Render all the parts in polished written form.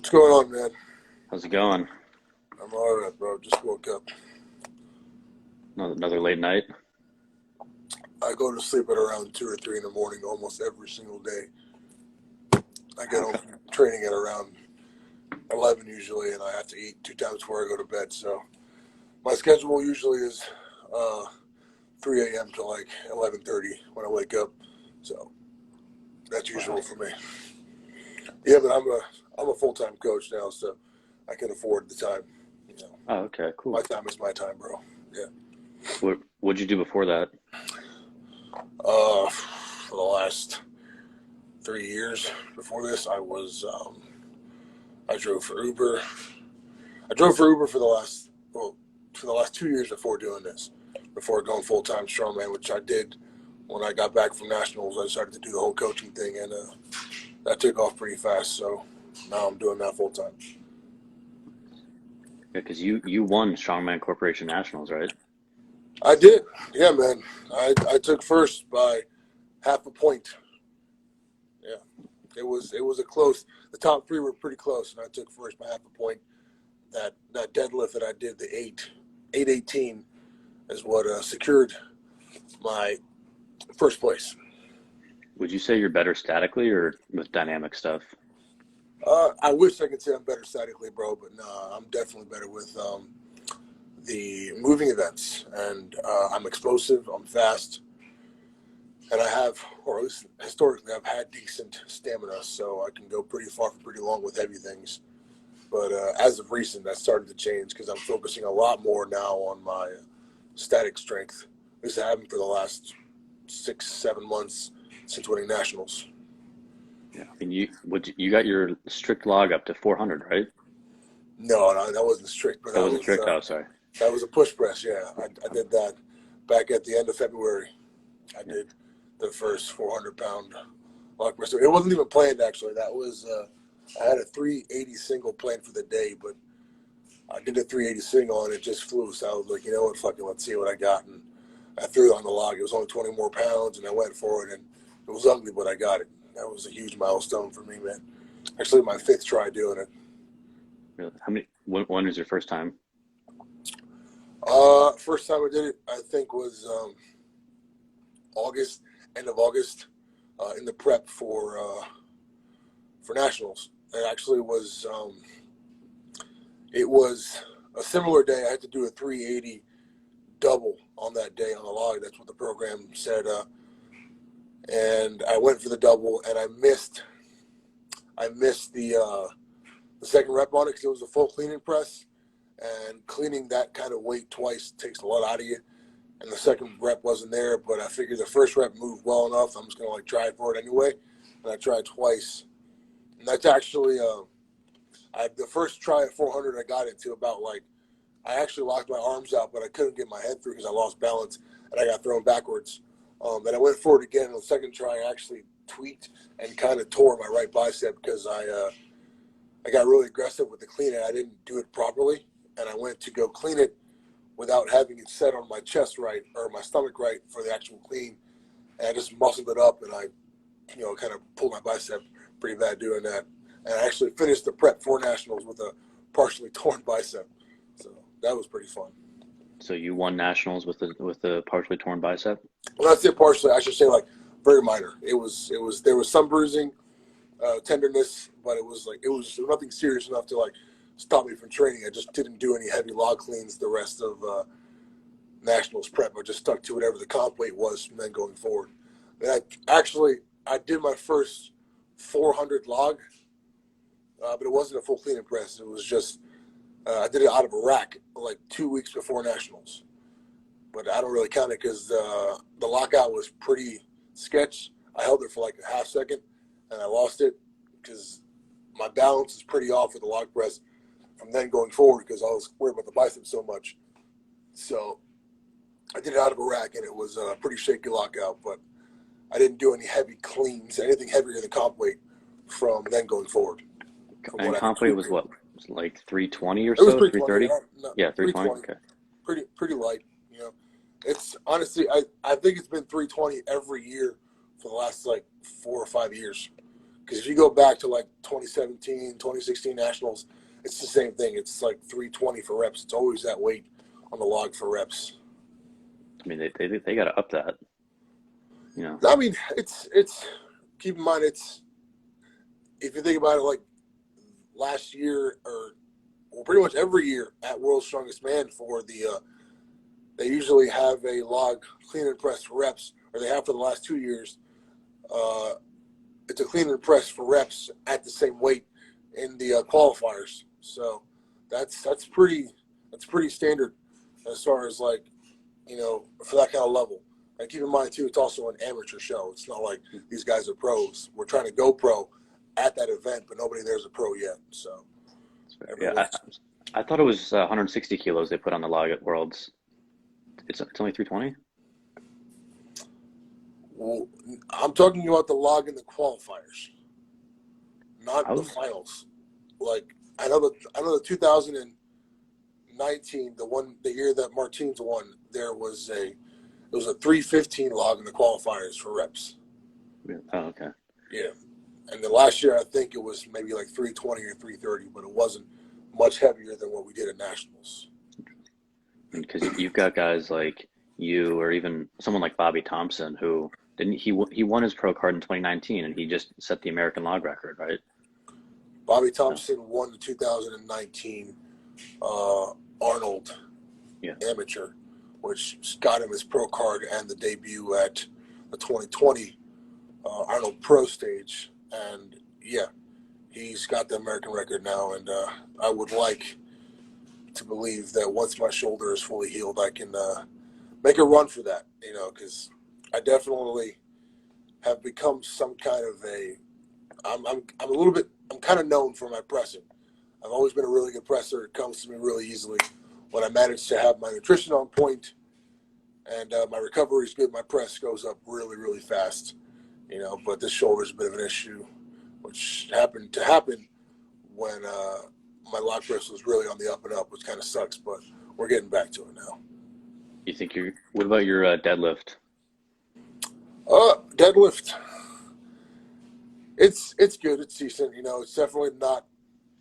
What's going on, man? How's it going? I'm all right, bro. Just woke up. Another late night? I go to sleep at around 2 or 3 in the morning almost every single day. I get home Okay. from training at around 11 usually, and I have to eat 2 times before I go to bed. So my schedule usually is 3 a.m. to like 11:30 when I wake up. So that's usual Wow. for me. Yeah, but I'm a full-time coach now, so I can afford the time. You know, Oh, okay, my cool. time is my time, bro. Yeah. What'd you do before that? For the last 3 years before this, I drove for Uber. I drove for Uber for the last 2 years before doing this, before going full time strongman, which I did when I got back from nationals. I decided to do the whole coaching thing, and that took off pretty fast. So now I'm doing that full time. Yeah, because you won Strongman Corporation Nationals, right? I did, yeah, man. I took first by half a point. Yeah, it was a close. The top three were pretty close, and I took first by half a point. That deadlift that I did, the 818, is what secured my first place. Would you say you're better statically or with dynamic stuff? I wish I could say I'm better statically, bro, but nah, I'm definitely better with the moving events. And I'm explosive, I'm fast, and I have, or at least historically, I've had decent stamina, so I can go pretty far for pretty long with heavy things. But as of recent, that started to change because I'm focusing a lot more now on my static strength. This happened for the last 6, 7 months since winning nationals. Yeah. And you got your strict log up to 400, right? No, no, that wasn't strict, but That wasn't strict. Oh, sorry. that was a push press. Yeah, I did that back at the end of February. I Yeah. did the first 400-pound log press. It wasn't even planned actually. That was I had a 380 single planned for the day, but I did a 380 single and it just flew. So I was like, you know what, fucking let's see what I got. And I threw it on the log. It was only 20 more pounds, and I went for it, and it was ugly, but I got it. That was a huge milestone for me, man. Actually, my fifth try doing it. Really? When was your first time? First time I did it, I think was August, end of August, in the prep for nationals. It actually was it was a similar day. I had to do a 380 double on that day on the log. That's what the program said. And I went for the double, and I missed the second rep on it because it was a full cleaning press, and cleaning that kind of weight twice takes a lot out of you. And the second rep wasn't there, but I figured the first rep moved well enough. I'm just gonna like try for it anyway, and I tried twice. And that's actually the first try at 400. I got it to about like I actually locked my arms out, but I couldn't get my head through because I lost balance and I got thrown backwards. And I went for it again. On the second try, I actually tweaked and kind of tore my right bicep because I got really aggressive with the clean and I didn't do it properly. And I went to go clean it without having it set on my chest right or my stomach right for the actual clean. And I just muscled it up and I, kind of pulled my bicep pretty bad doing that. And I actually finished the prep for nationals with a partially torn bicep. So that was pretty fun. So you won nationals with the partially torn bicep? Well, that's it partially. I should say like very minor. There was some bruising, tenderness, but it was nothing serious enough to like stop me from training. I just didn't do any heavy log cleans the rest of nationals prep. I just stuck to whatever the comp weight was from then going forward. And I did my first 400 log, but it wasn't a full clean and press. It was just I did it out of a rack like 2 weeks before nationals. But I don't really count it because the lockout was pretty sketch. I held it for like a half second and I lost it because my balance is pretty off with the log press from then going forward because I was worried about the bicep so much. So I did it out of a rack and it was a pretty shaky lockout, but I didn't do any heavy cleans, anything heavier than the comp weight from then going forward. And comp weight was what? Was it like 320 or It was so? 320. 330? Yeah, 320. 320. Okay. Pretty light, It's honestly, I think it's been 320 every year for the last like 4 or 5 years Because if you go back to like 2017, 2016 Nationals, it's the same thing. It's like 320 for reps. It's always that weight on the log for reps. I mean, they got to up that, you know. I mean, it's keep in mind, it's, if you think about it, like last year, or well, pretty much every year at World's Strongest Man for the they usually have a log clean and press for reps, or they have for the last 2 years. It's a clean and press for reps at the same weight in the qualifiers. So that's pretty standard as far as, like, you know, for that kind of level. And keep in mind too, it's also an amateur show. It's not like these guys are pros. We're trying to go pro at that event, but nobody there's a pro yet. So Yeah, I thought it was 160 kilos they put on the log at Worlds. It's only 320. well, I'm talking about the log in the qualifiers, not the finals. Like I know the 2019, the year that Martins won, it was a 315 log in the qualifiers for reps. Yeah. Oh, okay. Yeah. And the last year, I think it was maybe like 320 or 330, but it wasn't much heavier than what we did at Nationals. Because you've got guys like you, or even someone like Bobby Thompson, who he won his pro card in 2019, and he just set the American log record, right? Bobby Thompson won the 2019 Arnold Amateur, which got him his pro card and the debut at the 2020 Arnold Pro stage. And yeah, he's got the American record now. And I would like to believe that once my shoulder is fully healed, I can make a run for that, you know, because I definitely have become some kind of I'm kind of known for my pressing. I've always been a really good presser. It comes to me really easily. When I manage to have my nutrition on point and my recovery is good, my press goes up really, really fast, you know. But this shoulder's a bit of an issue, which happened to happen when my log press was really on the up and up, which kind of sucks, but we're getting back to it now. You think what about your deadlift? Deadlift. It's good. It's decent. You know, it's definitely not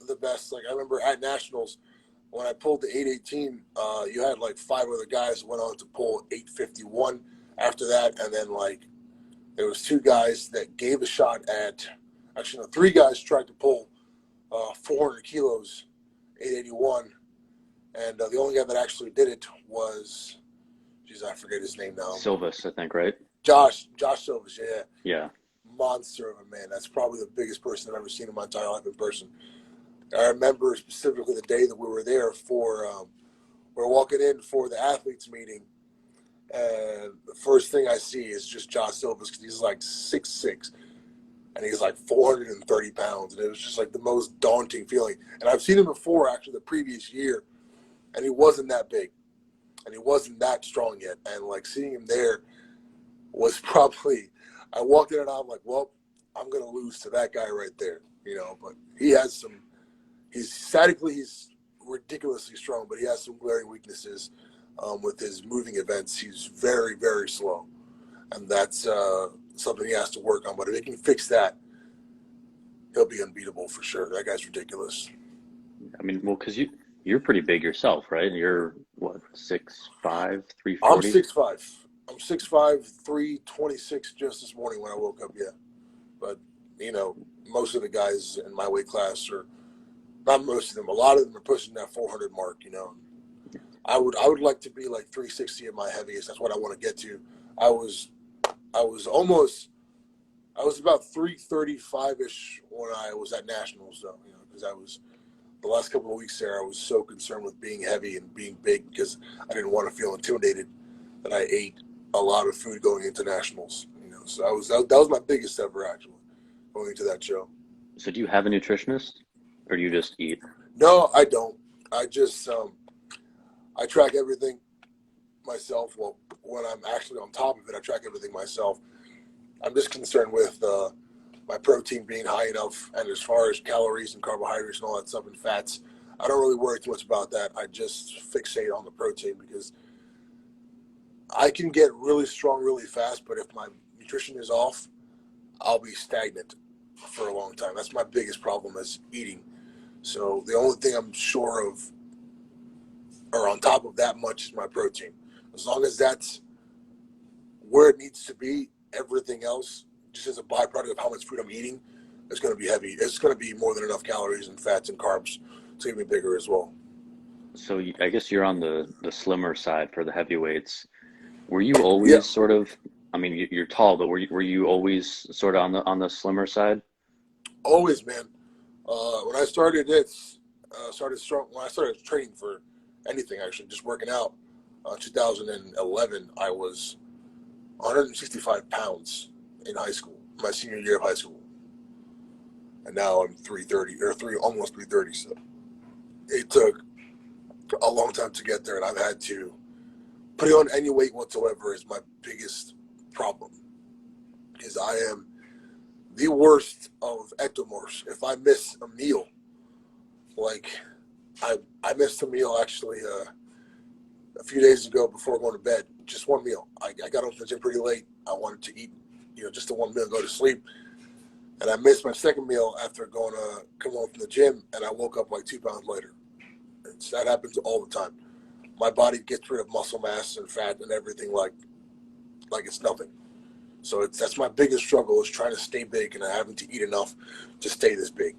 the best. Like I remember at Nationals when I pulled the 818, you had like 5 other guys went on to pull 851 after that, and then like there was 2 guys that gave a shot at. Actually, no, 3 guys tried to pull 400 kilos, 881, and the only guy that actually did it was, geez, I forget his name now. Silvas, I think, right? Josh Silvas, yeah. Yeah. Monster of a man. That's probably the biggest person I've ever seen in my entire life in person. I remember specifically the day that we were there for, we're walking in for the athletes meeting, and the first thing I see is just Josh Silvas, because he's like 6'6", and he's like 430 pounds, and it was just like the most daunting feeling. And I've seen him before, actually, the previous year, and he wasn't that big, and he wasn't that strong yet. And like seeing him there was probably, I walked in and I'm like, well, I'm going to lose to that guy right there, you know. But he has some, he's ridiculously strong, but he has some glaring weaknesses with his moving events. He's very, very slow, and that's something he has to work on. But if he can fix that, he'll be unbeatable for sure. That guy's ridiculous. I mean, well, because you're pretty big yourself, right? You're what, 6'5", 340? I'm 6'5". I'm 6'5", 326 just this morning when I woke up, yeah. But, you know, most of the guys in my weight class are, not most of them, a lot of them are pushing that 400 mark, you know. I would like to be like 360 at my heaviest. That's what I want to get to. I was about 335-ish when I was at Nationals, though, you know, because the last couple of weeks there, I was so concerned with being heavy and being big because I didn't want to feel intimidated that I ate a lot of food going into Nationals, you know. So that was my biggest ever, actually, going into that show. So do you have a nutritionist, or do you just eat? No, I don't. I just I track everything myself. Well, when I'm actually on top of it, I track everything myself. I'm just concerned with my protein being high enough, and as far as calories and carbohydrates and all that stuff and fats, I don't really worry too much about that. I just fixate on the protein because I can get really strong really fast, but if my nutrition is off, I'll be stagnant. for a long time. That's my biggest problem is eating. So the only thing I'm sure of, or on top of that much, is my protein. As long as that's where it needs to be, everything else, just as a byproduct of how much food I'm eating, is going to be heavy. It's going to be more than enough calories and fats and carbs to get me bigger as well. So I guess you're on the slimmer side for the heavyweights. Were you Yeah, always sort of, I mean, you're tall, but were you always sort of on the slimmer side? always, man. When I started when I started training for anything, actually, just working out, 2011, I was 165 pounds in high school, my senior year of high school. And now I'm 330, or almost 330. So it took a long time to get there, and I've had to putting on any weight whatsoever is my biggest problem, because I am the worst of ectomorphs. If I miss a meal, like I missed a meal actually a few days ago before going to bed, just one meal. I got home from the gym pretty late. I wanted to eat, just the one meal and go to sleep. And I missed my second meal after come home from the gym, and I woke up like 2 pounds later. That happens all the time. My body gets rid of muscle mass and fat and everything like it's nothing. So that's my biggest struggle, is trying to stay big and having to eat enough to stay this big.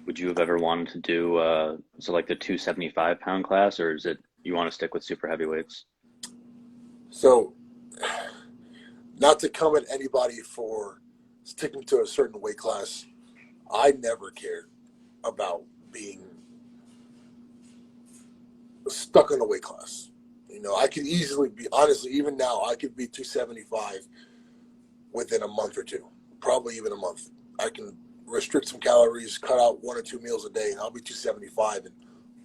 Would you have ever wanted to do so like the 275-pound class, or is it you want to stick with super heavyweights? So, not to come at anybody for sticking to a certain weight class, I never cared about being stuck in a weight class. I could easily be, honestly, even now, I could be 275 within a month or two, probably even a month. I can restrict some calories, cut out 1 or 2 meals a day, and I'll be 275 in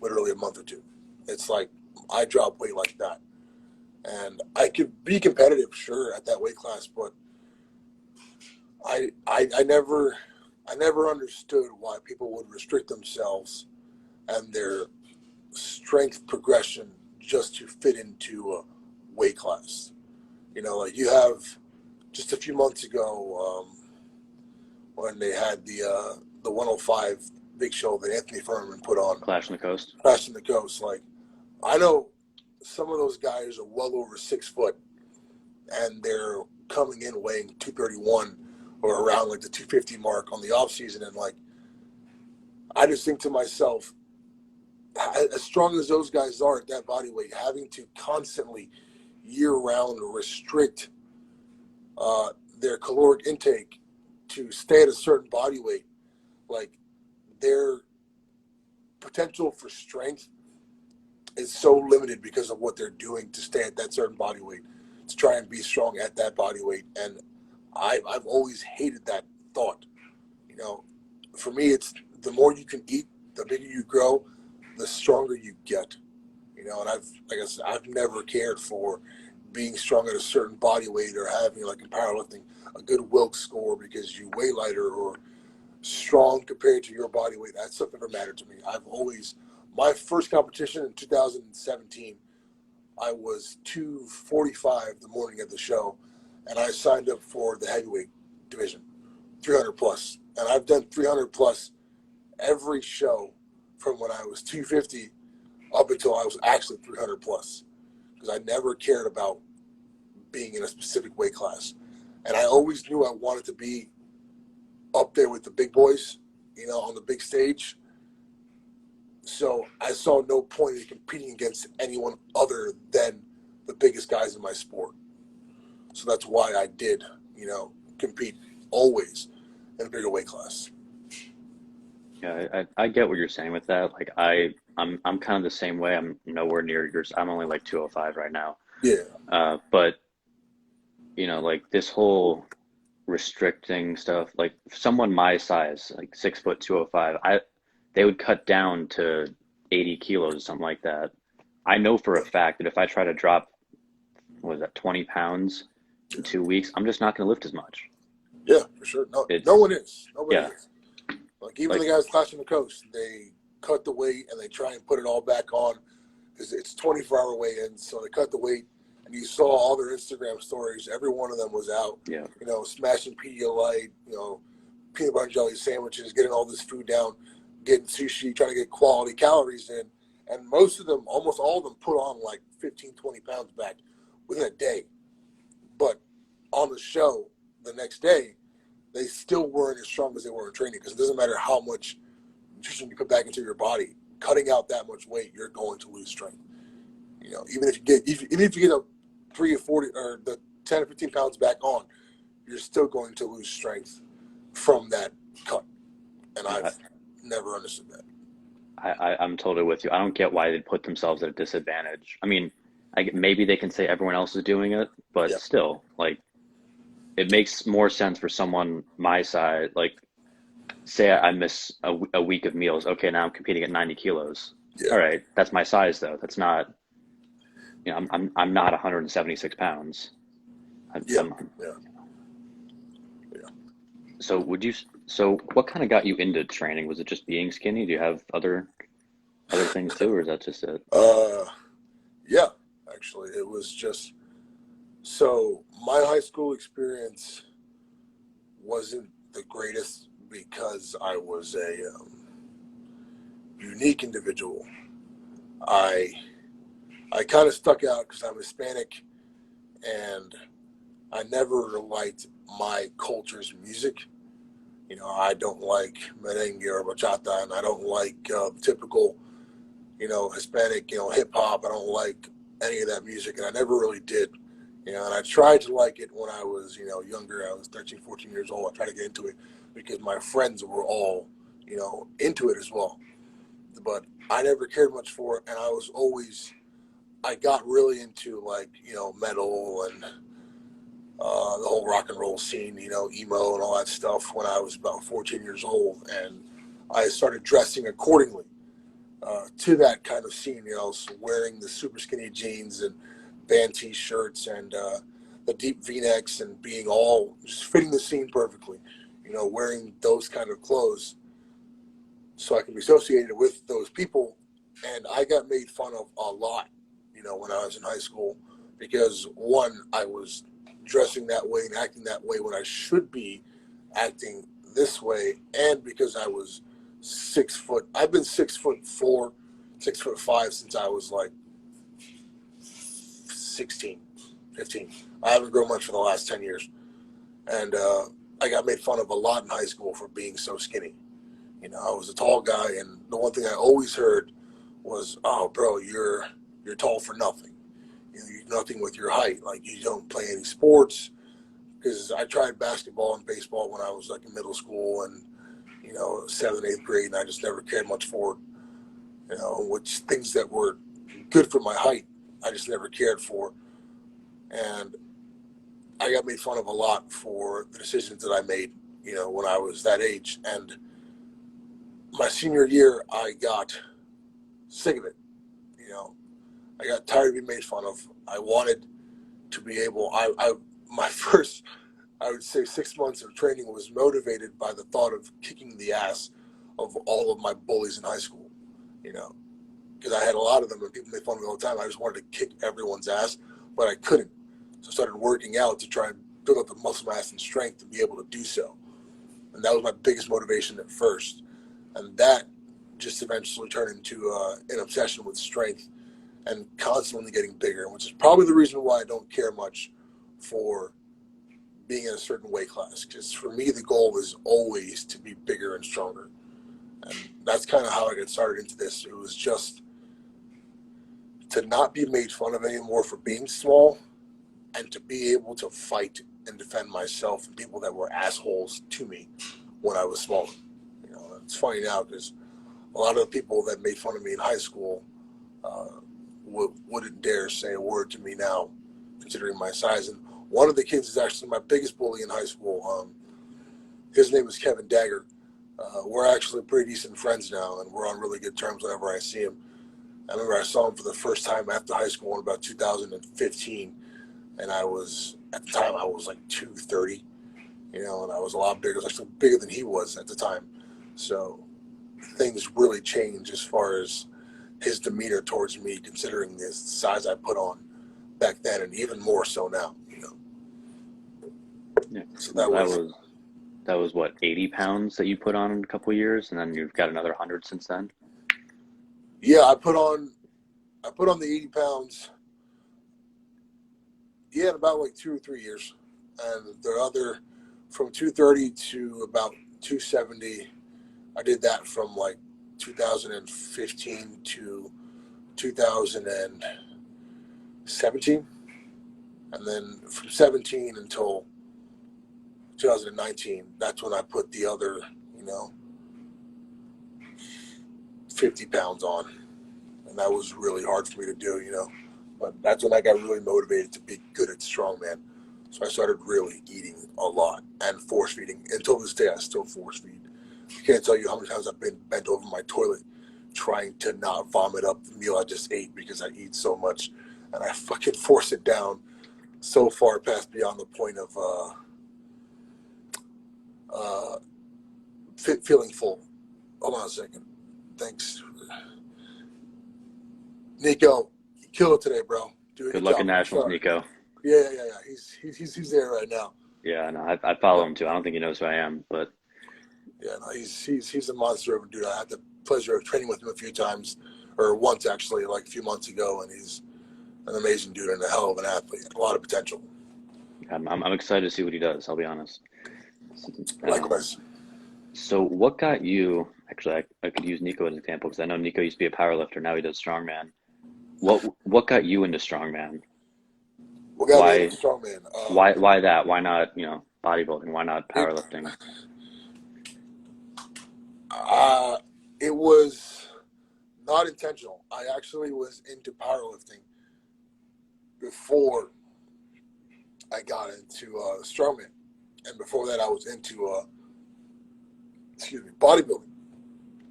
literally a month or two. It's like I drop weight like that. And I could be competitive, sure, at that weight class, but I never understood why people would restrict themselves and their strength progression just to fit into a weight class. Like you have just a few months ago, when they had the 105 big show that Anthony Furman put on, Clash on the Coast. Clash on the Coast. Like, I know some of those guys are well over 6 foot, and they're coming in weighing 231 or around like the 250 mark on the off season, and like I just think to myself, as strong as those guys are at that body weight, having to constantly year round restrict their caloric intake to stay at a certain body weight, like their potential for strength is so limited because of what they're doing to stay at that certain body weight, to try and be strong at that body weight. And I've always hated that thought. For me, it's the more you can eat, the bigger you grow, the stronger you get. And I've never cared for being strong at a certain body weight, or having, like in powerlifting, a good Wilks score because you weigh lighter, or strong compared to your body weight. That stuff never mattered to me. My first competition in 2017, I was 245 the morning of the show, and I signed up for the heavyweight division, 300 plus. And I've done 300 plus every show from when I was 250 up until I was actually 300 plus, because I never cared about being in a specific weight class. And I always knew I wanted to be up there with the big boys, on the big stage. So I saw no point in competing against anyone other than the biggest guys in my sport. So that's why I did, compete always in a bigger weight class. Yeah, I get what you're saying with that. Like I'm kind of the same way. I'm nowhere near yours. I'm only like 205 right now. Yeah. But like this whole restricting stuff, like someone my size, like 6 foot 205, they would cut down to 80 kilos or something like that. I know for a fact that if I try to drop, what was that, 20 pounds in 2 weeks, I'm just not going to lift as much. Yeah, for sure. No, It's no one is. Nobody yeah, is. Like even like the guys clashing the coast, they cut the weight and they try and put it all back on, because it's 24-hour weigh-ins. So they cut the weight, and you saw all their Instagram stories. Every one of them was out, yeah. smashing Pedialyte, peanut butter and jelly sandwiches, getting all this food down, getting sushi, trying to get quality calories in. And most of them, almost all of them, put on like 15, 20 pounds back within a day. But on the show the next day, they still weren't as strong as they were in training, because it doesn't matter how much nutrition you put back into your body. Cutting out that much weight, you're going to lose strength. You know, even if you get a 3 or 40 or the 10 or 15 pounds back on, you're still going to lose strength from that cut. And I've never understood that. I'm totally with you. I don't get why they put themselves at a disadvantage. I mean, maybe they can say everyone else is doing it, but Yeah. still, like, it makes more sense for someone my size. Like, say I miss a week of meals. Okay, now I'm competing at 90 kilos. Yeah. All right, that's my size though. That's not, you know, I'm not 176 pounds. Yeah. I'm, Yeah. so what kind of got you into training? Was it just being skinny? Do you have other things too, or is that just it? Yeah, actually, it was just, so my high school experience wasn't the greatest because I was a unique individual. I kind of stuck out because I'm Hispanic, and I never liked my culture's music. You know, I don't like merengue or bachata, and I don't like typical, you know, Hispanic, you know, hip hop. I don't like any of that music, and I never really did. You know, and I tried to like it when I was, you know, younger. I was 13, 14 years old. I tried to get into it because my friends were all, you know, into it as well. But I never cared much for it, and I got really into, like, you know, metal and the whole rock and roll scene, you know, emo and all that stuff when I was about 14 years old. And I started dressing accordingly to that kind of scene, you know, so wearing the super skinny jeans and band t-shirts and the deep v-necks, and being all just fitting the scene perfectly, you know, wearing those kind of clothes so I can be associated with those people. And I got made fun of a lot, you know, when I was in high school, because one, I was dressing that way and acting that way when I should be acting this way, and because I was 6 foot. I've been 6'4", 6'5" since I was like 16, 15. I haven't grown much for the last 10 years. And I got made fun of a lot in high school for being so skinny. You know, I was a tall guy, and the one thing I always heard was, "Oh, bro, you're tall for nothing. You know, you're nothing with your height. Like, you don't play any sports." Because I tried basketball and baseball when I was like in middle school and, you know, 7th, 8th grade, and I just never cared much for it. You know, which things that were good for my height, I just never cared for. And I got made fun of a lot for the decisions that I made, you know, when I was that age. And my senior year, I got sick of it. You know, I got tired of being made fun of. I wanted to be able, my first, I would say, 6 months of training was motivated by the thought of kicking the ass of all of my bullies in high school, you know, because I had a lot of them and people made fun of me all the time. I just wanted to kick everyone's ass, but I couldn't. So I started working out to try and build up the muscle mass and strength to be able to do so. And that was my biggest motivation at first. And that just eventually turned into an obsession with strength and constantly getting bigger, which is probably the reason why I don't care much for being in a certain weight class. Because for me, the goal is always to be bigger and stronger. And that's kind of how I got started into this. It was just to not be made fun of anymore for being small, and to be able to fight and defend myself and people that were assholes to me when I was smaller. You know, it's funny now because a lot of the people that made fun of me in high school wouldn't dare say a word to me now, considering my size. And one of the kids is actually my biggest bully in high school. His name is Kevin Dagger. We're actually pretty decent friends now, and we're on really good terms whenever I see him. I remember I saw him for the first time after high school in about 2015, and at the time, I was like 230, you know, and I was a lot bigger. I was actually bigger than he was at the time. So things really changed as far as his demeanor towards me, considering the size I put on back then, and even more so now, you know. Yeah, So no, that was that was what, 80 pounds that you put on in a couple of years, and then you've got another 100 since then? Yeah, I put on the 80 pounds. Yeah, in about like 2 or 3 years, and the other from 230 to about 270. I did that from like 2015 to 2017, and then from 17 until 2019, that's when I put the other, 50 pounds on, and that was really hard for me to do, But that's when I got really motivated to be good at strongman. So I started really eating a lot and force feeding. Until this day, I still force feed. I can't tell you how many times I've been bent over my toilet trying to not vomit up the meal I just ate because I eat so much, and I fucking force it down so far past beyond the point of feeling full. Hold on a second. Thanks, Nico. You killed it today, bro. Do a Good good luck in job. Nationals, Sorry. Nico. Yeah. He's there right now. Yeah, no, I follow him too. I don't think he knows who I am, but Yeah, no, he's a monster of a dude. I had the pleasure of training with him a few times, or once actually, like a few months ago, and he's an amazing dude and a hell of an athlete. A lot of potential. I'm excited to see what he does, I'll be honest. Um, Likewise. so what got you, actually, I could use Nico as an example because I know Nico used to be a powerlifter, now he does strongman. What got you into strongman? What got me into Why strongman? why that? Why not, bodybuilding? Why not It powerlifting? uh, it was not intentional. I actually was into powerlifting before I got into strongman, and before that, I was into bodybuilding.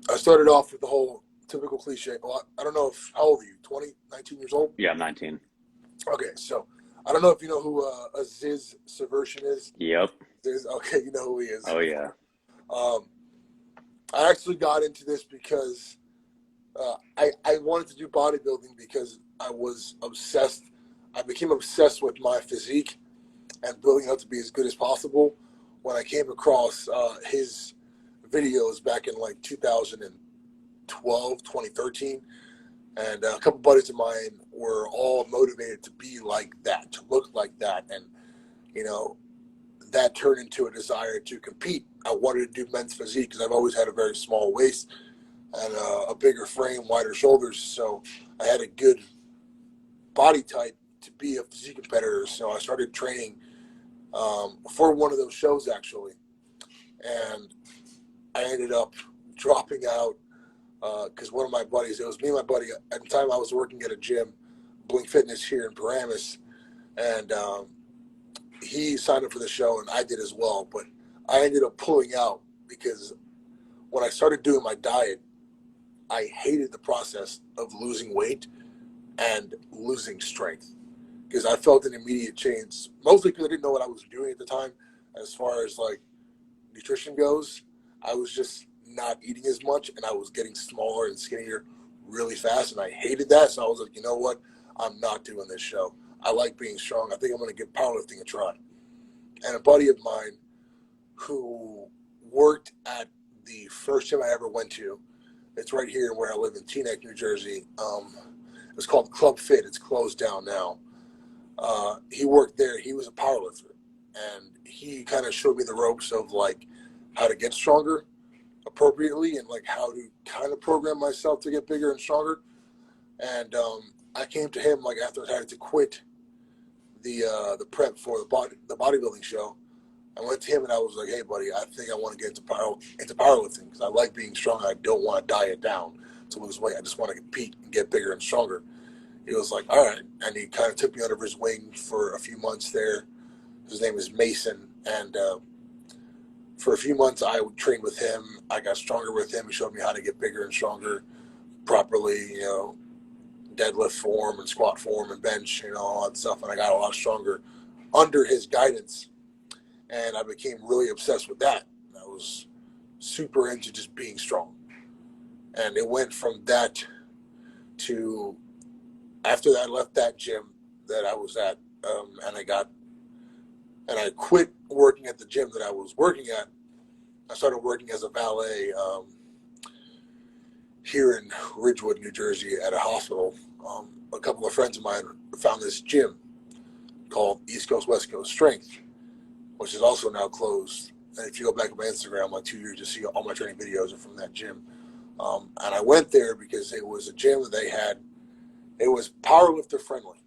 I started off with the whole typical cliche. Well, I don't know if, how old are you? 20, 19 years old? Yeah, I'm 19. Okay, so I don't know if you know who Aziz Subversion is. Yep. Okay, you know who he is. Oh yeah. Um, I actually got into this because I wanted to do bodybuilding because I was obsessed. I became obsessed with my physique and building up to be as good as possible when I came across his videos back in like 2012, 2013. And a couple buddies of mine were all motivated to be like that, to look like that. And, that turned into a desire to compete. I wanted to do men's physique because I've always had a very small waist and a bigger frame, wider shoulders. So I had a good body type to be a physique competitor. So I started training for one of those shows, actually. And I ended up dropping out because one of my buddies, it was me and my buddy, at the time I was working at a gym, Blink Fitness here in Paramus, and he signed up for the show and I did as well. But I ended up pulling out because when I started doing my diet, I hated the process of losing weight and losing strength because I felt an immediate change. Mostly because I didn't know what I was doing at the time as far as like nutrition goes. I was just not eating as much and I was getting smaller and skinnier really fast, and I hated that. So I was like, you know what? I'm not doing this show. I like being strong. I think I'm going to give powerlifting a try. And a buddy of mine who worked at the first gym I ever went to, it's right here where I live in Teaneck, New Jersey. It's called Club Fit. It's closed down now. He worked there. He was a powerlifter, and he kind of showed me the ropes of like how to get stronger appropriately and like how to kind of program myself to get bigger and stronger. And I came to him like after I had to quit the prep for the bodybuilding show. I went to him and I was like, "Hey, buddy, I think I want to get into powerlifting because I like being strong. I don't want to diet down to lose weight. I just want to compete and get bigger and stronger." He was like, "All right," and he kind of took me under his wing for a few months there. His name is Mason, and for a few months I would train with him. I got stronger with him. He showed me how to get bigger and stronger properly, deadlift form and squat form and bench, all that stuff. And I got a lot stronger under his guidance. And I became really obsessed with that. I was super into just being strong. And it went from that to after that I left that gym that I was at, and I quit working at the gym that I was working at. I started working as a valet here in Ridgewood, New Jersey, at a hospital. A couple of friends of mine found this gym called East Coast West Coast Strength, which is also now closed. And if you go back on my Instagram, like 2 years, you'll see all my training videos are from that gym. And I went there because it was a gym that they had. It was powerlifter friendly,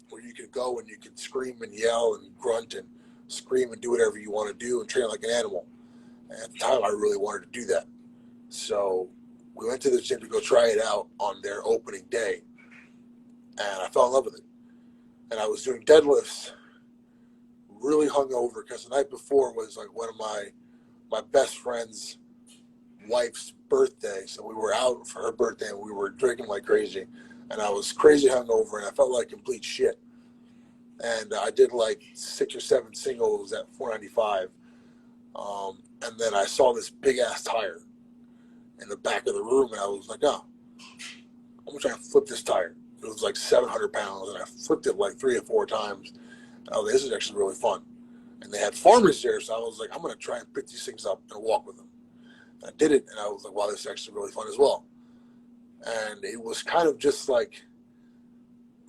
where you could go and you could scream and yell and grunt and scream and do whatever you want to do and train like an animal. And at the time, I really wanted to do that. So we went to this gym to go try it out on their opening day, and I fell in love with it. And I was doing deadlifts, really hungover, because the night before was like one of my best friend's wife's birthday. So we were out for her birthday, and we were drinking like crazy. And I was crazy hungover, and I felt like complete shit. And I did like 6 or 7 singles at 495. And then I saw this big ass tire in the back of the room, and I was like, oh, I'm gonna try and flip this tire. It was like 700 pounds, and I flipped it like 3 or 4 times. I was like, this is actually really fun. And they had farmers there, so I was like, I'm gonna try and pick these things up and walk with them. And I did it, and I was like, wow, this is actually really fun as well. And it was kind of just like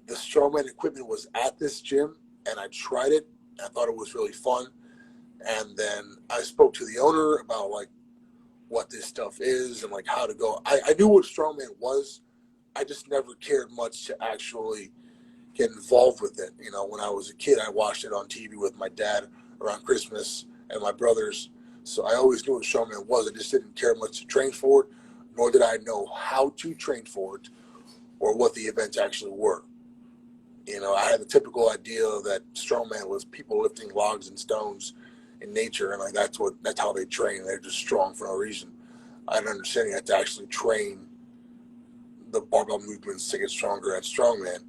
the strongman equipment was at this gym, and I tried it. I thought it was really fun. And then I spoke to the owner about like what this stuff is and like how to go. I knew what strongman was. I just never cared much to actually get involved with it. You know, when I was a kid, I watched it on TV with my dad around Christmas and my brothers. So I always knew what strongman was. I just didn't care much to train for it, nor did I know how to train for it or what the events actually were. You know, I had the typical idea that strongman was people lifting logs and stones in nature, and like that's how they train. They're just strong for no reason. I didn't understand you had to actually train the barbell movements to get stronger at strongman.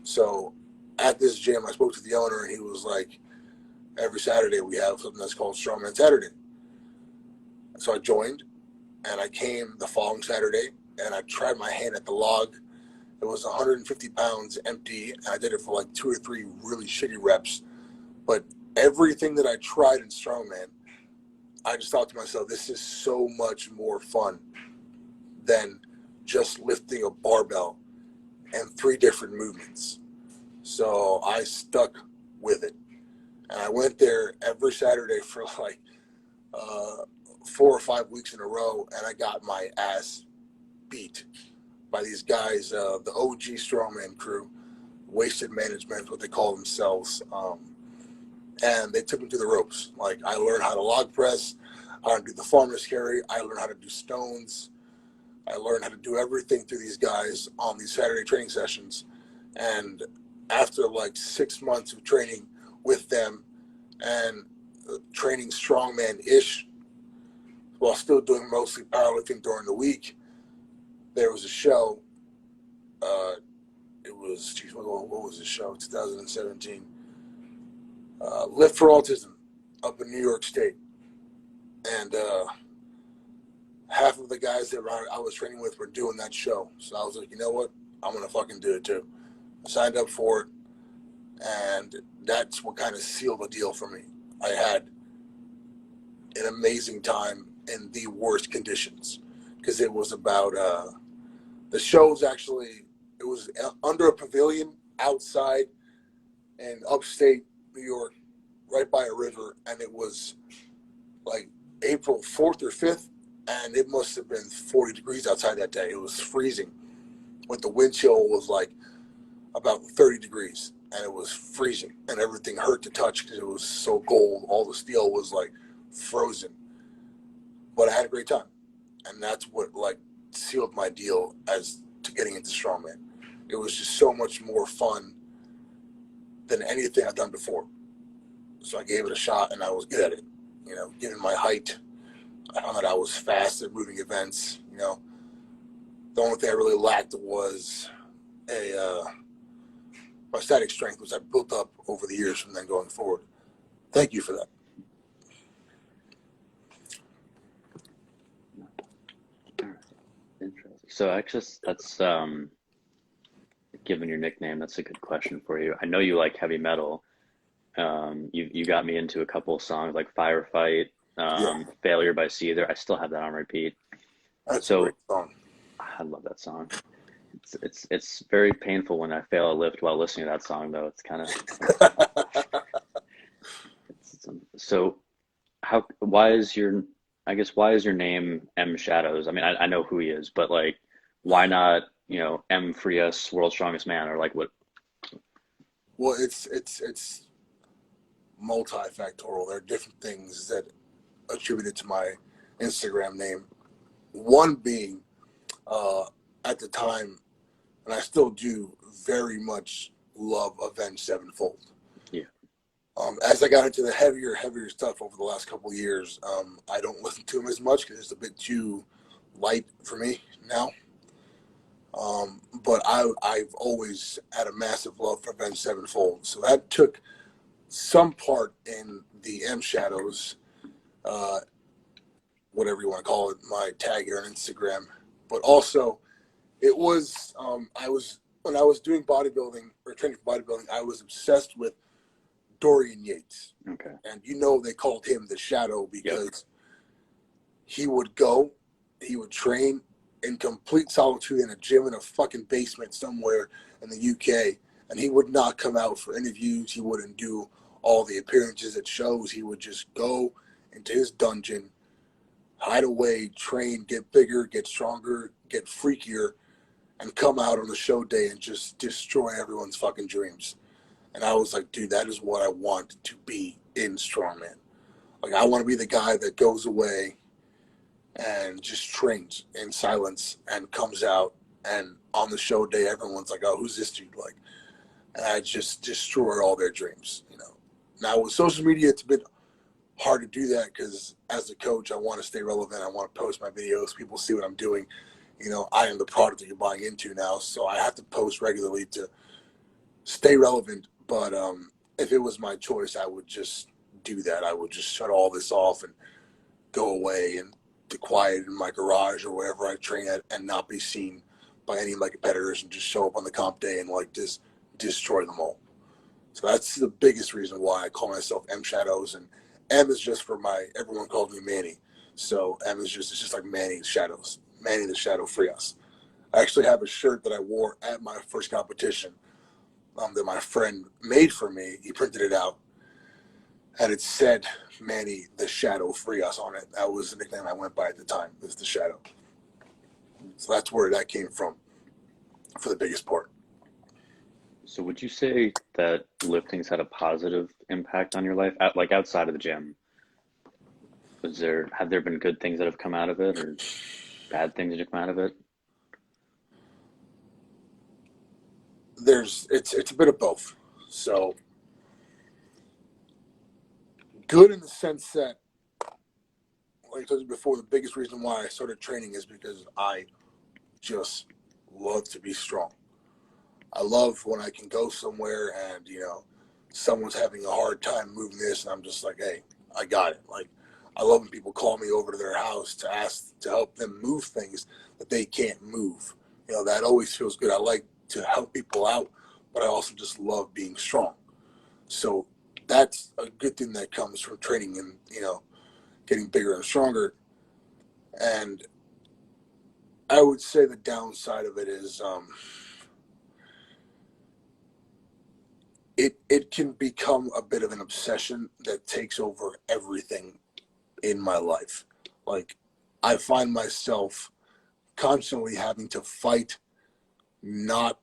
So at this gym, I spoke to the owner, and he was like, every Saturday we have something that's called Strongman Saturday. So I joined, and I came the following Saturday, and I tried my hand at the log. It was 150 pounds empty, and I did it for like 2 or 3 really shitty reps. But everything that I tried in strongman, I just thought to myself, this is so much more fun than just lifting a barbell and 3 different movements. So I stuck with it. And I went there every Saturday for like 4 or 5 weeks in a row, and I got my ass beat by these guys, the OG Strongman crew, Wasted Management, what they call themselves. And they took me to the ropes. Like, I learned how to log press, how to do the farmer's carry. I learned how to do stones. I learned how to do everything through these guys on these Saturday training sessions. And after like 6 months of training with them and training strongman-ish, while still doing mostly powerlifting during the week, there was a show. It was, geez, what was the show? 2017. Lift for Autism up in New York State. And half of the guys that I was training with were doing that show. So I was like, you know what? I'm going to fucking do it too. I signed up for it. And that's what kind of sealed the deal for me. I had an amazing time in the worst conditions. Because it was about, the show was actually, it was under a pavilion outside in upstate New York, right by a river, and it was like April 4th or 5th, and it must have been 40 degrees outside that day. It was freezing, but the wind chill was like about 30 degrees, and it was freezing, and everything hurt to touch because it was so cold. All the steel was like frozen, but I had a great time, and that's what like sealed my deal as to getting into strongman. It was just so much more fun than anything I've done before. So I gave it a shot, and I was good at it. You know, given my height, I found that I was fast at moving events. You know, the only thing I really lacked was my static strength, which I built up over the years from then going forward. Thank you for that. Interesting. So actually, that's given your nickname, that's a good question for you. I know you like heavy metal. You got me into a couple of songs like Firefight. Yeah, Failure by Seether. I still have that on repeat. that's a great So song. I love that song. It's very painful when I fail a lift while listening to that song, though. It's kind of so how why is your I guess why is your name M Shadows? I mean, I know who he is, but like, why not, M Frias, World's Strongest Man, or like what? Well, it's multifactorial. There are different things that attributed to my Instagram name. One being, uh, at the time, and I still do very much love Avenged Sevenfold. Yeah. As I got into the heavier stuff over the last couple of years, I don't listen to him as much because it's a bit too light for me now. But I've always had a massive love for Avenged Sevenfold, so that took some part in the M Shadows, uh, whatever you want to call it, my tag here on Instagram. But also, it was I was when I was doing bodybuilding or training for bodybuilding, I was obsessed with Dorian Yates, Okay. and they called him the Shadow Yep. because he would go, he would train in complete solitude in a gym in a fucking basement somewhere in the UK, and he would not come out for interviews. He wouldn't do all the appearances at shows. He would just go into his dungeon, hide away, train, get bigger, get stronger, get freakier, and come out on the show day and just destroy everyone's fucking dreams. And I was like, dude, that is what I want to be in strongman. Like, I want to be the guy that goes away and just trains in silence and comes out, and on the show day everyone's like, oh, who's this dude? Like, and I just destroy all their dreams. Now with social media, it's a bit hard to do that because as a coach, I want to stay relevant. I want to post my videos, people see what I'm doing. I am the product that you're buying into now, so I have to post regularly to stay relevant. But if it was my choice, I would just do that. I would just shut all this off and go away and to quiet in my garage or wherever I train at and not be seen by any of my competitors and just show up on the comp day and like just destroy them all. So that's the biggest reason why I call myself M Shadows, and M is just for everyone calls me Manny. So M is it's just like Manny Shadows, Manny the Shadow Frias. I actually have a shirt that I wore at my first competition that my friend made for me. He printed it out and it said Manny the Shadow Frias on it. That was the nickname I went by at the time, was the Shadow. So that's where that came from for the biggest part. So would you say that lifting's had a positive impact on your life, like outside of the gym? Have there been good things that have come out of it, or bad things that have come out of it? It's a bit of both. So good in the sense that, like I told you before, the biggest reason why I started training is because I just love to be strong. I love when I can go somewhere and, someone's having a hard time moving this and I'm just like, hey, I got it. Like, I love when people call me over to their house to ask to help them move things that they can't move. That always feels good. I like to help people out, but I also just love being strong. So that's a good thing that comes from training and, getting bigger and stronger. And I would say the downside of it is it can become a bit of an obsession that takes over everything in my life. Like, I find myself constantly having to fight, not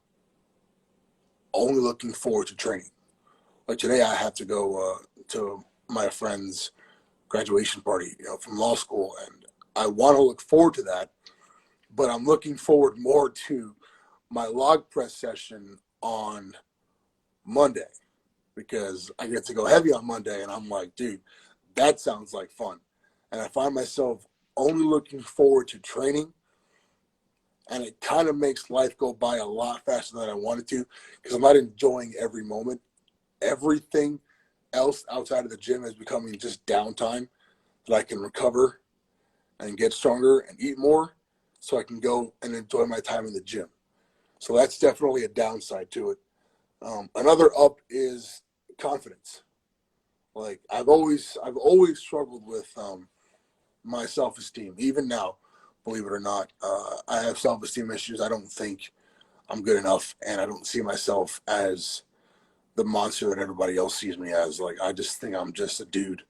only looking forward to training. Like today, I have to go to my friend's graduation party, from law school, and I want to look forward to that, but I'm looking forward more to my log press session on Monday because I get to go heavy on Monday, and I'm like, dude, that sounds like fun. And I find myself only looking forward to training, and it kind of makes life go by a lot faster than I wanted to because I'm not enjoying every moment. Everything else outside of the gym is becoming just downtime that I can recover and get stronger and eat more so I can go and enjoy my time in the gym. So that's definitely a downside to it. Another up is confidence. Like I've always struggled with my self-esteem. Even now, believe it or not, I have self-esteem issues. I don't think I'm good enough, and I don't see myself as the monster that everybody else sees me as. Like I just think I'm just a dude.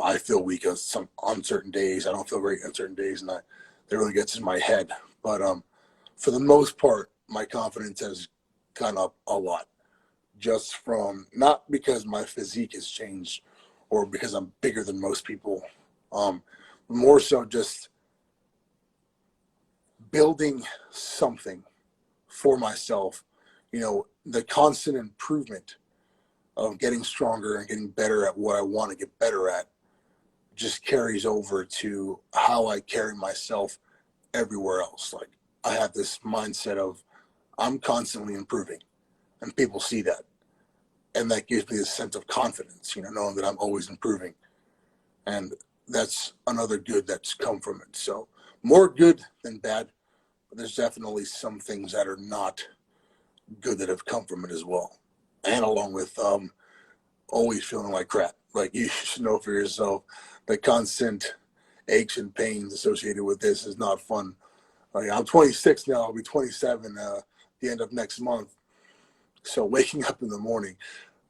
I feel weak on certain days. I don't feel great on certain days, and that really gets in my head. But for the most part, my confidence has gone up a lot, just from not because my physique has changed or because I'm bigger than most people, more so just building something for myself. The constant improvement of getting stronger and getting better at what I want to get better at just carries over to how I carry myself everywhere else. Like I have this mindset of I'm constantly improving, and people see that. And that gives me a sense of confidence, knowing that I'm always improving. And that's another good that's come from it. So more good than bad, but there's definitely some things that are not good that have come from it as well. And along with always feeling like crap. Like you should know for yourself, the constant aches and pains associated with this is not fun. Like I'm 26 now. I'll be 27 the end of next month. So waking up in the morning,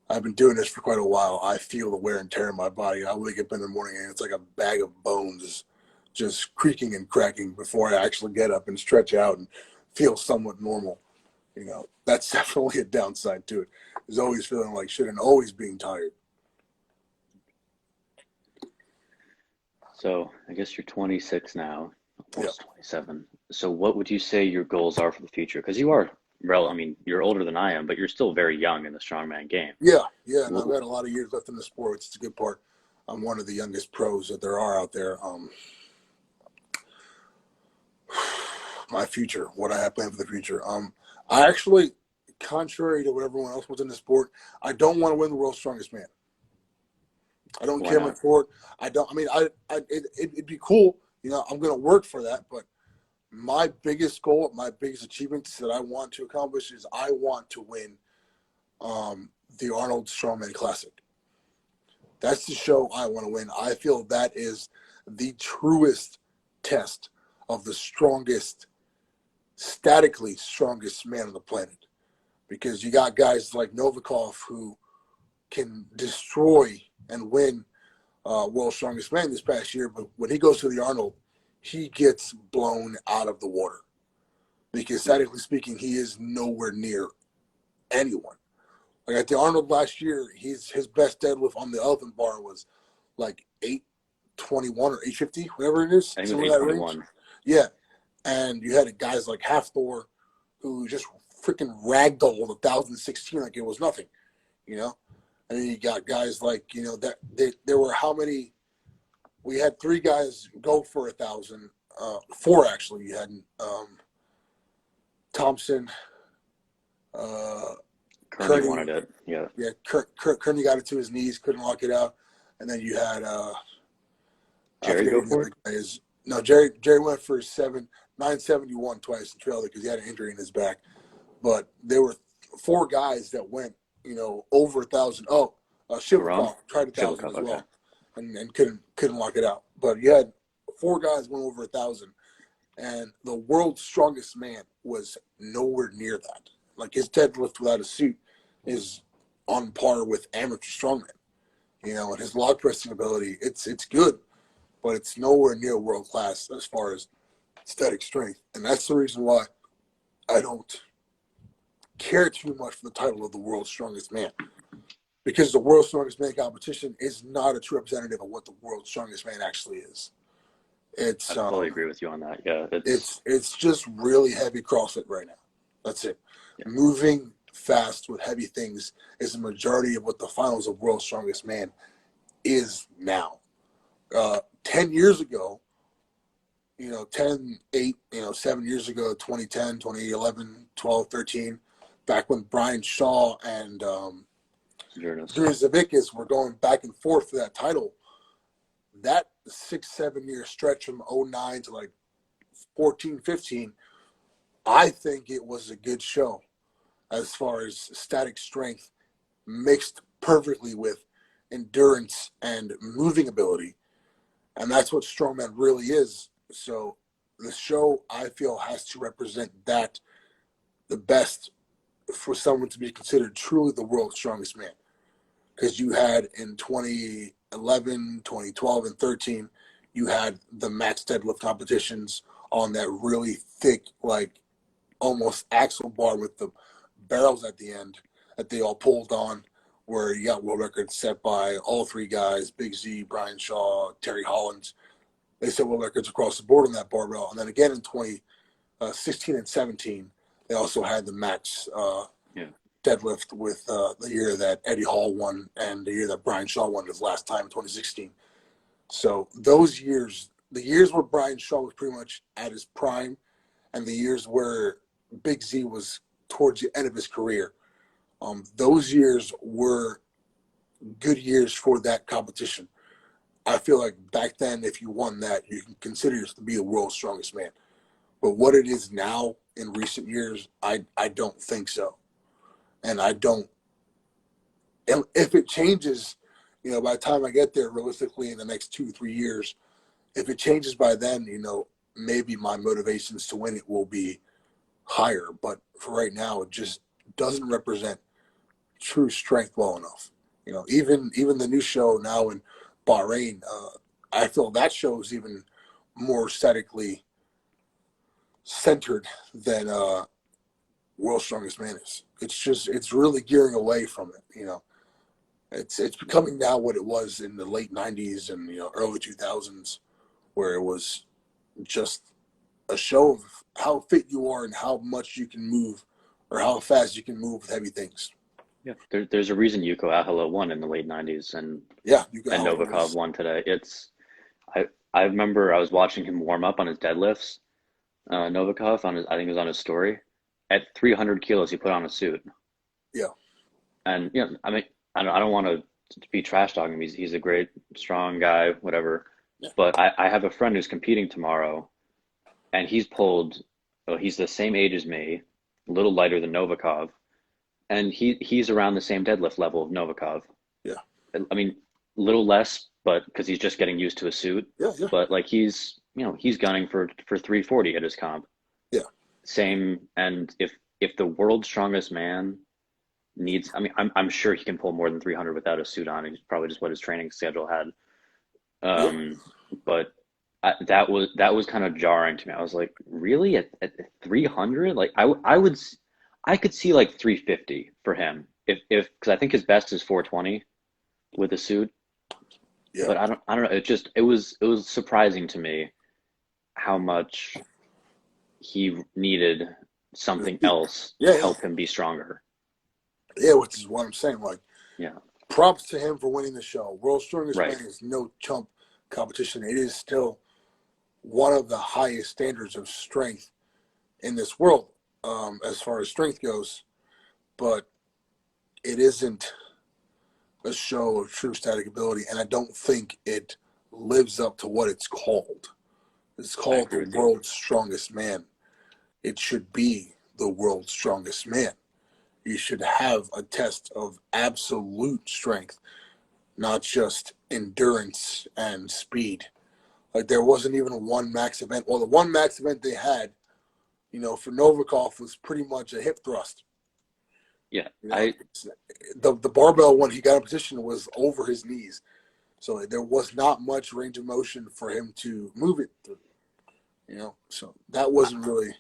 I've been doing this for quite a while. I feel the wear and tear in my body. I wake up in the morning and it's like a bag of bones just creaking and cracking before I actually get up and stretch out and feel somewhat normal. That's definitely a downside to it. Is always feeling like shit and always being tired. So I guess you're 26 now, Yeah. almost 27. So what would you say your goals are for the future? Because you are, I mean, you're older than I am, but you're still very young in the strongman game. Yeah, and I've What, got a lot of years left in the sport. It's a good part. I'm one of the youngest pros that there are out there. My future, what I have planned for the future. I actually, contrary to what everyone else wants in the sport, I don't want to win the world's strongest man. I don't why care much not? for it. I don't. I mean, it'd be cool. I'm going to work for that. But my biggest goal, my biggest achievements that I want to accomplish is I want to win the Arnold Strongman Classic. That's the show I want to win. I feel that is the truest test of the strongest, statically strongest man on the planet. Because you got guys like Novikov who can destroy and win World's Strongest Man this past year, but when he goes to the Arnold, he gets blown out of the water. Because statically speaking, he is nowhere near anyone. Like at the Arnold last year, his best deadlift on the elephant bar was like 821 or 850, whatever it is, I think it was somewhere in that range. 821. Yeah, and you had guys like Half Thor who just freaking ragdolled 1,016 like it was nothing, And then you got guys like that there were how many? We had 3 guys go for 1,000, 4 actually. You had Thompson. Kearney Kearney, wanted it. Yeah. yeah, Kearney got it to his knees, couldn't lock it out, and then you had I Jerry forget go who the for other it? guy is. No, Jerry went for 971 twice and trailed it because he had an injury in his back. But there were 4 guys that went, over 1,000. Oh, Haram? Shivakov tried 1,000 Shivalkov, as okay. well, and couldn't lock it out. But you had 4 guys went over 1,000, and the world's strongest man was nowhere near that. Like his deadlift without a suit is on par with amateur strongman. And his log pressing ability, it's good, but it's nowhere near world class as far as static strength. And that's the reason why I don't care too much for the title of the world's strongest man. Because the world's strongest man competition is not a true representative of what the world's strongest man actually is. I It's fully agree with you on that. Yeah, it's just really heavy CrossFit right now. That's it. yeah. Moving fast with heavy things is the majority of what the finals of World's Strongest Man is now. 10 years ago, 10, 8, 7 years ago, 2010, 2011, 12, 13, back when Brian Shaw and Journalists. Dries Zavickas were going back and forth for that title, that 6-7 year stretch from 09 to like 14, 15, I think it was a good show as far as static strength mixed perfectly with endurance and moving ability. And that's what strongman really is. So the show, I feel, has to represent that the best for someone to be considered truly the world's strongest man. Because you had in 2011, 2012, and 13, you had the max deadlift competitions on that really thick, like almost axle bar with the barrels at the end that they all pulled on, where you got world records set by all three guys, Big Z, Brian Shaw, Terry Hollins. They set world records across the board on that barbell. And then again in 2016 and 17, they also had the max deadlift with the year that Eddie Hall won and the year that Brian Shaw won his last time in 2016. So those years, the years where Brian Shaw was pretty much at his prime and the years where Big Z was towards the end of his career, those years were good years for that competition. I feel like back then, if you won that, you can consider yourself to be the world's strongest man. But what it is now in recent years, I don't think so. And I don't, and if it changes, you know, by the time I get there, realistically in the next 2-3 years, if it changes by then, you know, maybe my motivations to win it will be higher. But for right now, it just doesn't represent true strength well enough. You know, even the new show now in Bahrain, I feel that show is even more aesthetically centered than World's Strongest Man is. It's really gearing away from it. You know, it's becoming now what it was in the late '90s and early 2000s, where it was just a show of how fit you are and how much you can move, or how fast you can move with heavy things. Yeah, there's a reason Yuko Ahela won in the late '90s, and Novikov won today. I remember I was watching him warm up on his deadlifts. Novikov I think it was on his story. At 300 kilos, he put on a suit. Yeah, and I mean, I don't want to be trash talking him. He's a great, strong guy, whatever. Yeah. But I have a friend who's competing tomorrow, and he's pulled. Well, he's the same age as me, a little lighter than Novikov. And he's around the same deadlift level of Novikov. Yeah. I mean, a little less, but because he's just getting used to a suit. Yeah. But like he's gunning for 340 at his comp. Yeah. Same. And if the world's strongest man needs, I mean, I'm sure he can pull more than 300 without a suit on. It's probably just what his training schedule had. But that was kind of jarring to me. I was like, really at 300? Like I could see like 350 for him if because I think his best is 420 with a suit. Yeah. But I don't know. It was surprising to me how much he needed something else to help him be stronger. Yeah, which is what I'm saying. Like, props to him for winning the show. World's Strongest Man is no chump competition. It is still one of the highest standards of strength in this world. As far as strength goes, but it isn't a show of true static ability, and I don't think it lives up to what it's called. It's called the World's Strongest Man. It should be the World's Strongest Man. You should have a test of absolute strength, not just endurance and speed. Like, there wasn't even one max event. Well, the one max event they had, for Novikov was pretty much a hip thrust. Yeah. The barbell, when he got in position, was over his knees. So there was not much range of motion for him to move it through. So that wasn't really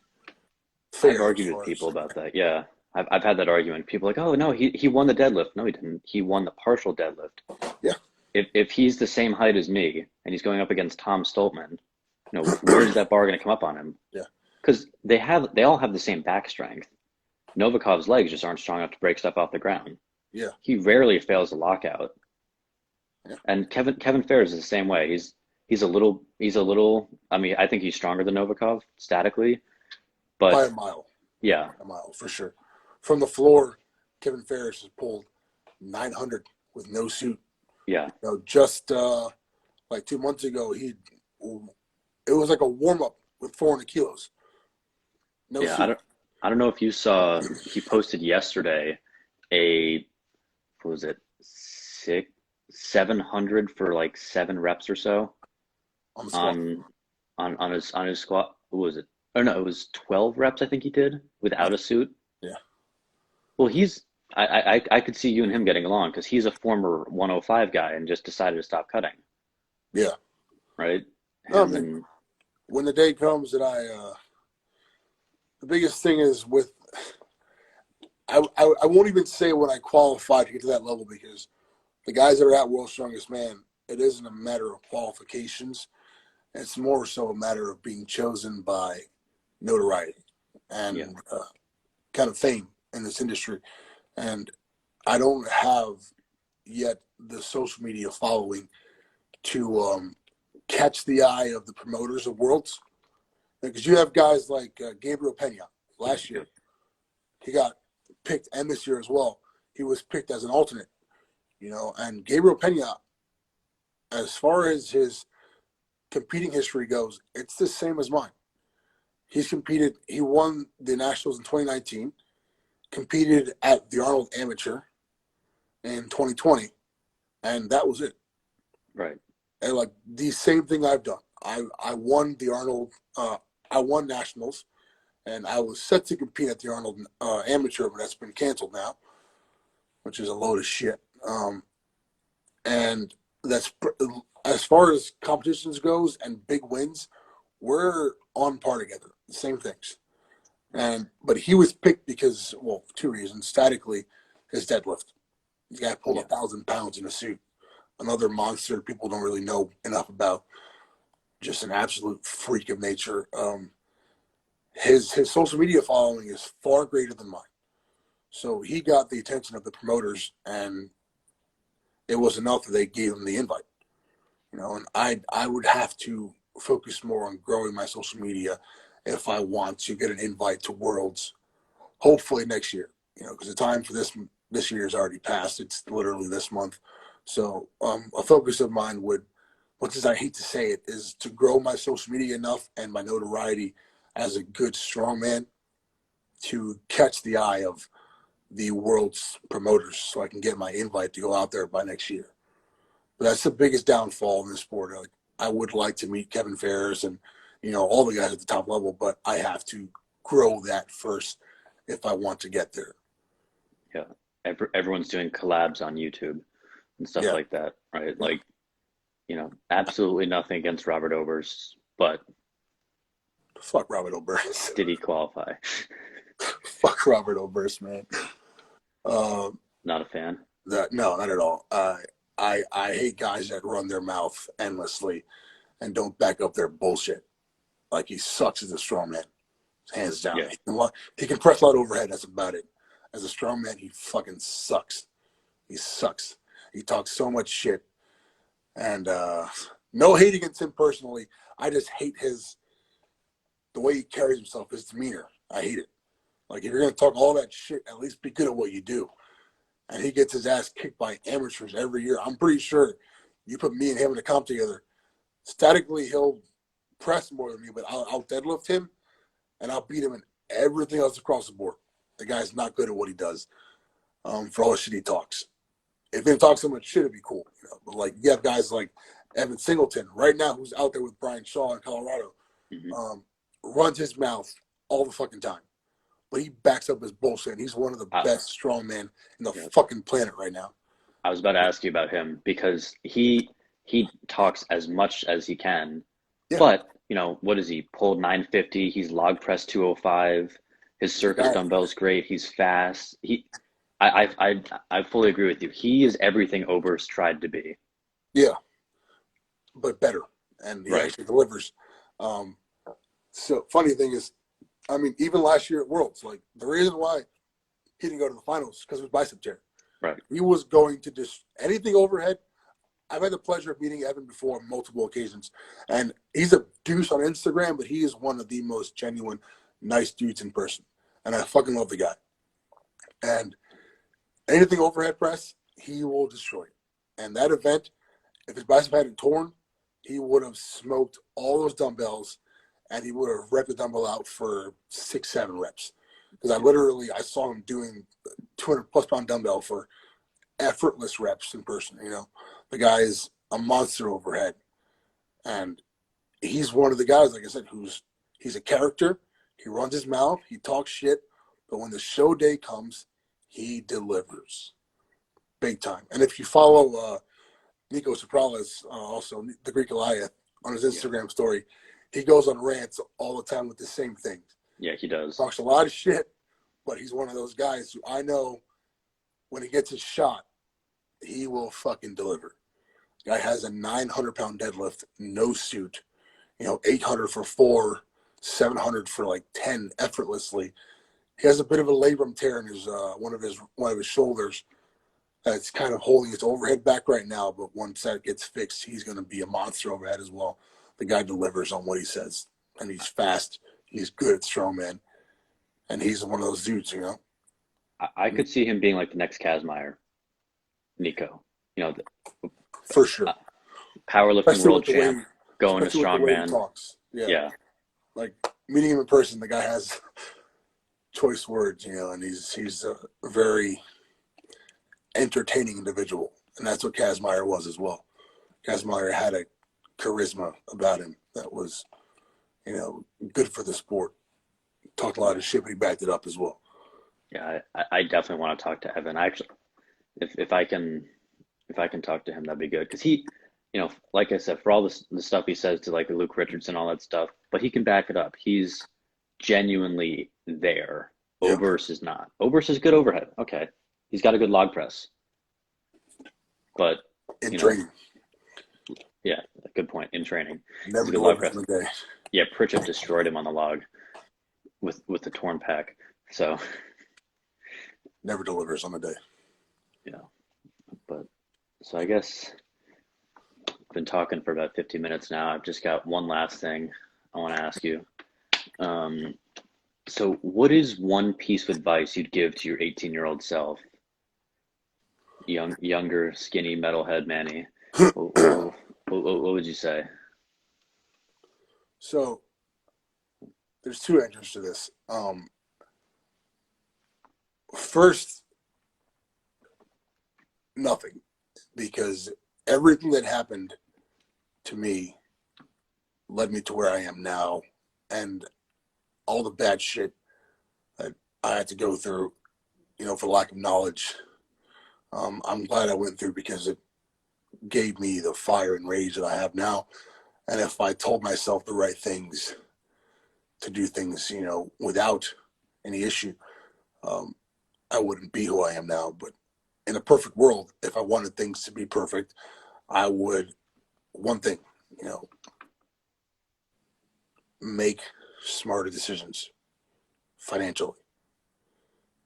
fair. I've argued with people about that. Yeah. I've had that argument. People are like, oh, no, he won the deadlift. No, he didn't. He won the partial deadlift. Yeah. If he's the same height as me and he's going up against Tom Stoltman, where's that bar going to come up on him? Yeah. Because they all have the same back strength. Novikov's legs just aren't strong enough to break stuff off the ground. Yeah. He rarely fails a lockout. Yeah. And Kevin Ferris is the same way. He's a little. I mean, I think he's stronger than Novikov statically, but by a mile. Yeah, a mile for sure. From the floor, Kevin Ferris has pulled 900 with no suit. Yeah. Just like 2 months ago, it was like a warm up with 400 kilos. No suit. I don't know if you saw, he posted yesterday what was it, 700 for like 7 reps or so on the squat. on on his squat. What was it? Oh no, it was 12 reps I think he did Yeah, without a suit. yeah, Well, I could see you and him getting along because he's a former 105 guy and just decided to stop cutting, yeah. right? No, I Him mean, and when the day comes that the biggest thing is with, I won't even say when I qualified to get to that level, because the guys that are at World's Strongest Man, it isn't a matter of qualifications. It's more so a matter of being chosen by notoriety yeah, and kind of fame in this industry. And I don't have yet the social media following to catch the eye of the promoters of Worlds. Because you have guys like Gabriel Pena last year. He got picked, and this year as well. He was picked as an alternate, and Gabriel Pena, as far as his competing history goes, it's the same as mine. He won the Nationals in 2019, competed at the Arnold Amateur in 2020, and that was it. right. And like the same thing I've done. I won the Arnold, I won Nationals, and I was set to compete at the Arnold Amateur, but that's been canceled now, which is a load of shit. And that's as far as competitions goes and big wins, we're on par together. The same things. But he was picked because, well, two reasons. Statically, his deadlift. The guy pulled Yeah, 1,000 pounds in a suit. Another monster people don't really know enough about. Just an absolute freak of nature. His social media following is far greater than mine. So he got the attention of the promoters, and it was enough that they gave him the invite. And I would have to focus more on growing my social media if I want to get an invite to Worlds, hopefully next year. Because the time for this year is already passed. It's literally this month. So a focus of mine would, much as I hate to say it, is to grow my social media enough and my notoriety as a good strongman to catch the eye of the world's promoters, so I can get my invite to go out there by next year. But that's the biggest downfall in this sport. Like, I would like to meet Kevin Ferris and all the guys at the top level, but I have to grow that first if I want to get there. yeah. Everyone's doing collabs on YouTube and stuff Yeah, like that, right? yeah. Like, absolutely nothing against Robert Obers, but Fuck Robert Oberst. did he qualify? Fuck Robert Oberst, man. Um, Not a fan. no, not at all. I hate guys that run their mouth endlessly and don't back up their bullshit. Like, he sucks as a strongman, hands down. Yeah, He can press a lot overhead. That's about it. As a strongman, he fucking sucks. He sucks. He talks so much shit, and no hate against him personally. I just hate the way he carries himself, his demeanor. I hate it. Like, if you're gonna talk all that shit, at least be good at what you do. And he gets his ass kicked by amateurs every year. I'm pretty sure you put me and him in a comp together, statically he'll press more than me, but I'll deadlift him and I'll beat him in everything else across the board. The guy's not good at what he does, for all the shit he talks. If he talks so much shit, it'd be cool. But like, you have guys like Evan Singleton right now, who's out there with Brian Shaw in Colorado, hmm um, runs his mouth all the fucking time. But he backs up his bullshit. And he's one of the I, best strongmen in the yeah, fucking planet right now. I was about to ask you about him because he talks as much as he can, Yeah, but what is he? Pulled 950. He's log press 205. His the circus guy. dumbbell's great. He's fast. I fully agree with you. He is everything Oberst tried to be. Yeah, but better, and he Right. actually delivers. Um, so funny thing is, I mean, even last year at Worlds, like, the reason why he didn't go to the finals because of his bicep tear. Right. He was going to just anything overhead. I've had the pleasure of meeting Evan before on multiple occasions, and he's a douche on Instagram, but he is one of the most genuine, nice dudes in person, and I fucking love the guy. And anything overhead press, he will destroy. And that event, if his bicep hadn't torn, he would have smoked all those dumbbells, and he would have repped the dumbbell out for 6, 7 reps. Because I saw him doing 200 plus pound dumbbell for effortless reps in person. The guy is a monster overhead. And he's one of the guys, like I said, he's a character. He runs his mouth. He talks shit. But when the show day comes, he delivers big time. And if you follow Nico Sopralis, also the Greek Goliath, on his Instagram story, he goes on rants all the time with the same things. Yeah, he does. Talks a lot of shit, but he's one of those guys who I know when he gets his shot, he will fucking deliver. Guy has a 900-pound deadlift, no suit, 800 for 4, 700 for like 10 effortlessly. He has a bit of a labrum tear in his one of his shoulders. That's kind of holding his overhead back right now, but once that gets fixed, he's going to be a monster overhead as well. The guy delivers on what he says, and he's fast. He's good at strongman, and he's one of those dudes, I could see him being like the next Kazmaier, Nico. For sure. Powerlifting Especially world champ, going to especially with the way he strongman. talks. Yeah. Like meeting him in person, the guy has choice words, and he's a very entertaining individual, and that's what Kazmaier was as well. Kazmaier had a charisma about him that was, good for the sport. Talked a lot of shit, but he backed it up as well. Yeah, I definitely want to talk to Evan. I actually, if I can talk to him, that'd be good because he, like I said, for all the stuff he says to like Luke Richards and all that stuff, but he can back it up. He's genuinely there. Yeah. Oberst is not. Oberst is good overhead. Okay, he's got a good log press, but in training. Yeah, good point. In training, Never delivers on the day. Yeah, Pritchett destroyed him on the log with the torn pec. So never delivers on the day. Yeah, but so I guess I've been talking for about 50 minutes now. I've just got one last thing I want to ask you. So what is one piece of advice you'd give to your 18-year-old self? Younger, skinny, metalhead Manny. What would you say? So there's two answers to this. First, nothing, because everything that happened to me led me to where I am now, and all the bad shit that I had to go through, for lack of knowledge, I'm glad I went through because it gave me the fire and rage that I have now. And if I told myself the right things to do things, without any issue, I wouldn't be who I am now. But in a perfect world, if I wanted things to be perfect, I would, one thing, make smarter decisions financially.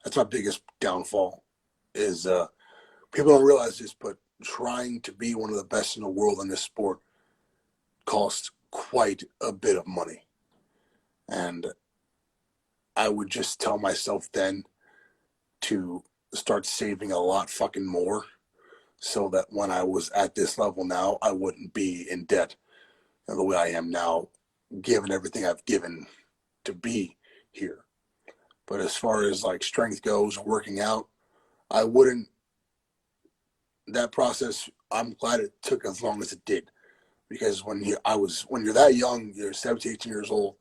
That's my biggest downfall is people don't realize this, but trying to be one of the best in the world in this sport costs quite a bit of money. And I would just tell myself then to start saving a lot fucking more so that when I was at this level now, I wouldn't be in debt the way I am now, given everything I've given to be here. But as far as like strength goes, working out, I wouldn't, that process, I'm glad it took as long as it did. Because when you're that young, you're 17, 18 years old,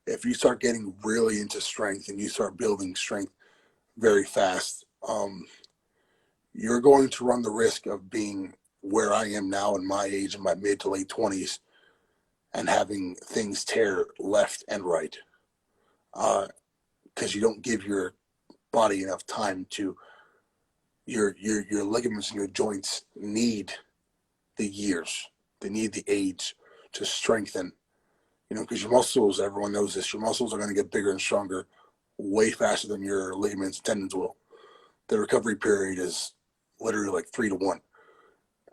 if you start getting really into strength and you start building strength very fast, you're going to run the risk of being where I am now in my age, in my mid to late 20s, and having things tear left and right. Because you don't give your body enough time to, your ligaments and your joints need the years. They need the age to strengthen, because your muscles, everyone knows this, your muscles are going to get bigger and stronger way faster than your ligaments and tendons will. The recovery period is literally like 3 to 1.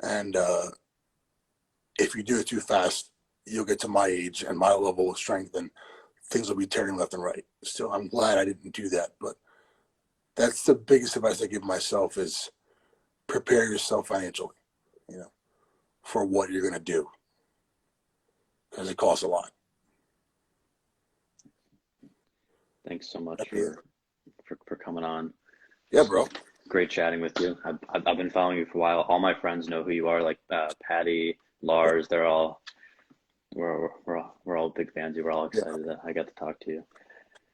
And if you do it too fast, you'll get to my age and my level of strength and things will be tearing left and right. So I'm glad I didn't do that. But that's the biggest advice I give myself is prepare yourself financially, for what you're going to do. Because it costs a lot. Thanks so much for coming on. Yeah, bro. great chatting with you. I've been following you for a while. All my friends know who you are, like Patty, Lars. We're all big fans of you. We're all Yeah, excited that I got to talk to you.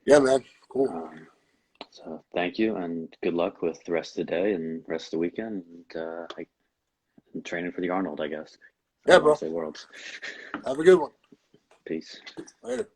yeah, man. Cool. So thank you, and good luck with the rest of the day and rest of the weekend. And I'm training for the Arnold, I guess. I Yeah, don't want bro. to say Worlds. Have a good one. Peace. Later.